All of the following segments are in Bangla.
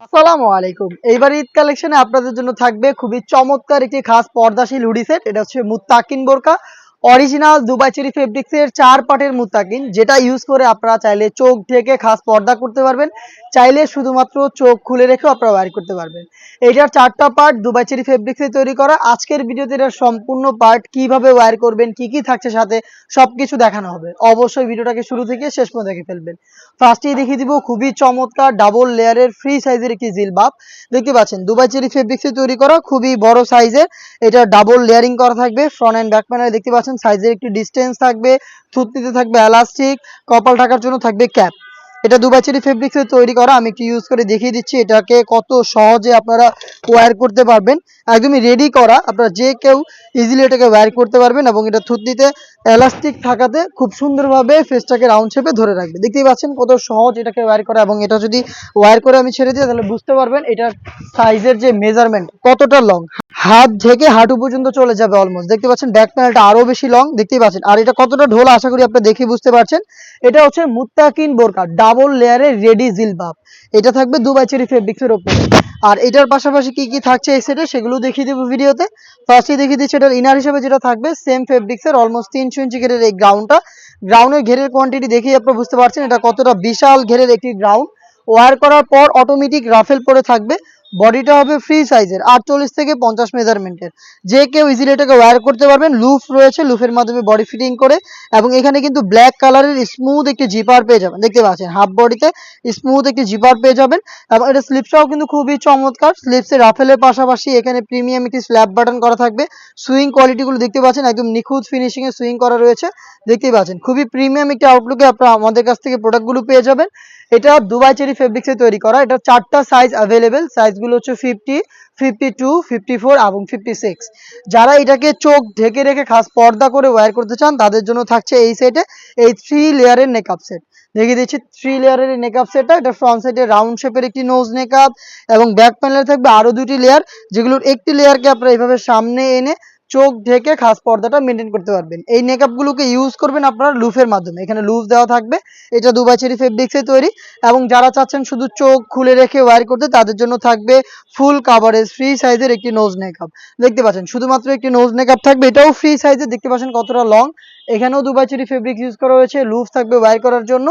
আসসালামু আলাইকুম। এইবার ঈদ কালেকশনে আপনাদের জন্য থাকবে খুবই চমৎকার একটি খাস পর্দাশীল হুডি সেট। এটা হচ্ছে মুত্তাকিন বোরকা। অরিজিনাল দুবাই চেরি ফেব্রিক্স এর ৪ পাটের মুত্তাকিন, যেটা ইউজ করে আপনারা চাইলে চোখ ঢেকে খাস পর্দা করতে পারবেন। চাইলে শুধুমাত্র চোখ খুলে রেখেও আপনারা ওয়্যার করতে পারবেন। এটার ৪ টা পার্ট দুবাই চেরি ফেব্রিক্স এ তৈরি করা। আজকের ভিডিওতে এটার সম্পূর্ণ পার্ট কিভাবে ওয়্যার করবেন, কি থাকছে সাথে সবকিছু দেখানো হবে। অবশ্যই ভিডিওটাকে শুরু থেকে শেষ পর্যন্ত দেখে ফেলবেন। ফার্স্টেই দেখিয়ে দিব খুবই চমৎকার ডাবল লেয়ারের ফ্রি সাইজের একটি জিলবাব। দেখতে পাচ্ছেন দুবাই চেরি ফেব্রিক্সে তৈরি করা খুবই বড় সাইজের। এটা ডাবল লেয়ারিং করা থাকবে। ফ্রন্ট এন্ড ব্যাক প্যানেলে দেখতে পাচ্ছেন সাইজের একটি ডিসটেন্স থাকবে। থুতনিতে থাকবে এলাস্টিক, কপাল ঢাকার জন্য থাকবে ক্যাপ। এটা দুবাই চেরি ফেব্রিক্সে তৈরি করা। আমি একটু ইউজ করে দেখিয়ে দিচ্ছি এটাকে কত সহজে আপনারা ওয়্যার করতে পারবেন। একদমই রেডি করা, আপনারা যে কেউ ইজিলি এটাকে ওয়্যার করতে পারবেন এবং এটা থুতনিতে এলাস্টিক থাকাতে খুব সুন্দরভাবে ফেসটাকে রাউন্ড শেপে ধরে রাখবে। দেখতেই পাচ্ছেন কত সহজ এটাকে ওয়্যার করা, এবং এটা যদি ওয়্যার করে আমি ছেড়ে দিই তাহলে বুঝতে পারবেন এটার সাইজের যে মেজারমেন্ট কতটা লং। হাত থেকে হাঁটু পর্যন্ত চলে যাবে অলমোস্ট। দেখতে পাচ্ছেন ব্যাক প্যানেলটা আরো বেশি লং, দেখতেই পাচ্ছেন। আর এটা কতটা ঢোলা আশা করি আপনি দেখে বুঝতে পারছেন। এটা হচ্ছে মুত্তাকিন বোরকা ডাবল লেয়ারের রেডি জিলবাব। এটা থাকবে দুবাই চেরি ফেব্রিক্সের উপরে। আর এটার পাশাপাশি কি থাকছে এই সেটে সেগুলো দেখিয়ে দেবো ভিডিওতে। ফার্স্টে দেখিয়ে দিচ্ছি এটার ইনার হিসেবে যেটা থাকবে সেম ফেব্রিক্সের অলমোস্ট 300 ইঞ্চি ঘেরের এই গ্রাউন্ডটা। গ্রাউন্ডের ঘেরের কোয়ান্টিটি দেখেই আপনারা বুঝতে পারছেন এটা কতটা বিশাল ঘেরের একটি গ্রাউন্ড। ওয়্যার করার পর অটোমেটিক রাফেল পরে থাকবে। বডিটা হবে ফ্রি সাইজের 48 থেকে 50 মেজারমেন্টের। যে কেউ ইজিলি এটাকে ওয়্যার করতে পারবেন। লুফ রয়েছে, লুফের মাধ্যমে বডি ফিটিং করে। এবং এখানে কিন্তু ব্ল্যাক কালারের স্মুথ একটি জিপার পেয়ে যাবেন। দেখতে পাচ্ছেন হাফ বডিতে স্মুথ একটি জিপার পেয়ে যাবেন। এবং এটা স্লিপসটাও কিন্তু খুবই চমৎকার। স্লিপসের রাফেলের পাশাপাশি এখানে প্রিমিয়াম একটি স্ল্যাব বাটন করা থাকবে। সুইং কোয়ালিটিগুলো দেখতে পাচ্ছেন একদম নিখুঁত ফিনিশিং এ সুইং করা রয়েছে। দেখতেই পাচ্ছেন খুবই প্রিমিয়াম একটি আউটলুকে আপনারা আমাদের কাছ থেকে প্রোডাক্টগুলো পেয়ে যাবেন। এটা দুবাই চেরি ফেব্রিক্সে তৈরি করা। এটা 4টা সাইজ অ্যাভেলেবেল। সাইজগুলো হচ্ছে 50, 52, 54 এবং 56। যারা এটাকে চোখ ঢেকে রেখে খাস পর্দা করে ওয়্যার করতে চান তাদের জন্য থাকছে এই সেটে এই 3 লেয়ারের নেকআপ সেট। দেখিয়ে দিচ্ছি 3 লেয়ারের এই নেকআপ সেটটা। এটা ফ্রন্ট সাইডে রাউন্ড শেপের একটি নোজ নেকআপ এবং ব্যাক প্যানেলে থাকবে আরো 2টি লেয়ার, যেগুলোর একটি লেয়ারকে আপনারা এইভাবে সামনে এনে চোখ ঢেকে খাস পর্দাটা মেনটেন করতে পারবেন। এই নেকআপগুলোকে ইউজ করবেন আপনারা লুফের মাধ্যমে। এখানে লুফ দেওয়া থাকবে। এটা দুবাই চেরি ফেব্রিক্সে তৈরি। এবং যারা চাচ্ছেন শুধু চোখ খুলে রেখে ওয়্যার করতে তাদের জন্য থাকবে ফুল কাভারেজ ফ্রি সাইজের একটি নোজ মেকআপ। দেখতে পাচ্ছেন শুধুমাত্র একটি নোজ মেকআপ থাকবে, এটাও ফ্রি সাইজের। দেখতে পাচ্ছেন কতটা লং। এখানেও দুবাই চেরি ফেব্রিক ইউজ করা হয়েছে, লুফ থাকবে ওয়্যার করার জন্য।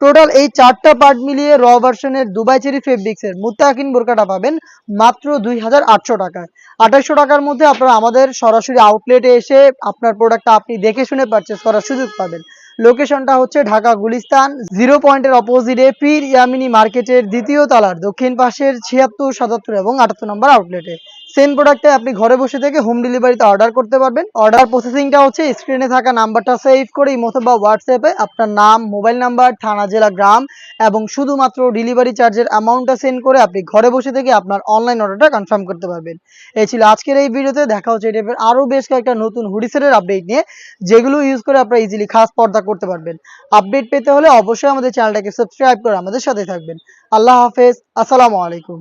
টোটাল এই 4টা পার্ট মিলিয়ে র ভার্সনের দুবাই চেরি ফেব্রিক্সের মুত্তাকিন বোরকাটা পাবেন মাত্র 2800 টাকায়। 2800 টাকার মধ্যে আপনারা আমাদের সরাসরি আউটলেটে এসে আপনার প্রোডাক্টটা আপনি দেখে শুনে পারচেজ করার সুযোগ পাবেন। লোকেশনটা হচ্ছে ঢাকা গুলিস্তান 0 পয়েন্টের অপোজিটে পীর ইয়ামিনী মার্কেটের 2য় তলার দক্ষিণ পাশের 76, 77 এবং 78 নম্বর আউটলেটে। সেম প্রোডাক্টে আপনি ঘরে বসে থেকে হোম ডেলিভারিতে অর্ডার করতে পারবেন। অর্ডার প্রসেসিংটা হচ্ছে স্ক্রিনে থাকা নাম্বারটা সেভ করে ইমো অথবা হোয়াটসঅ্যাপে আপনার নাম, মোবাইল নাম্বার, থানা, জেলা, গ্রাম এবং শুধুমাত্র ডেলিভারি চার্জের অ্যামাউন্টটা সেন্ড করে আপনি ঘরে বসে থেকে আপনার অনলাইন অর্ডারটা কনফার্ম করতে পারবেন। এই ছিল আজকের এই ভিডিওতে। দেখা হচ্ছে এই টাইপের আরো বেশ কয়েকটা নতুন হুডি সেটের আপডেট নিয়ে, যেগুলো ইউজ করে আপনারা ইজিলি খাস পর্দা করতে পারবেন। আপডেট পেতে হলে অবশ্যই আমাদের চ্যানেলটাকে সাবস্ক্রাইব করে আমাদের সাথে থাকবেন। আল্লাহ হাফেজ, আসসালামু আলাইকুম।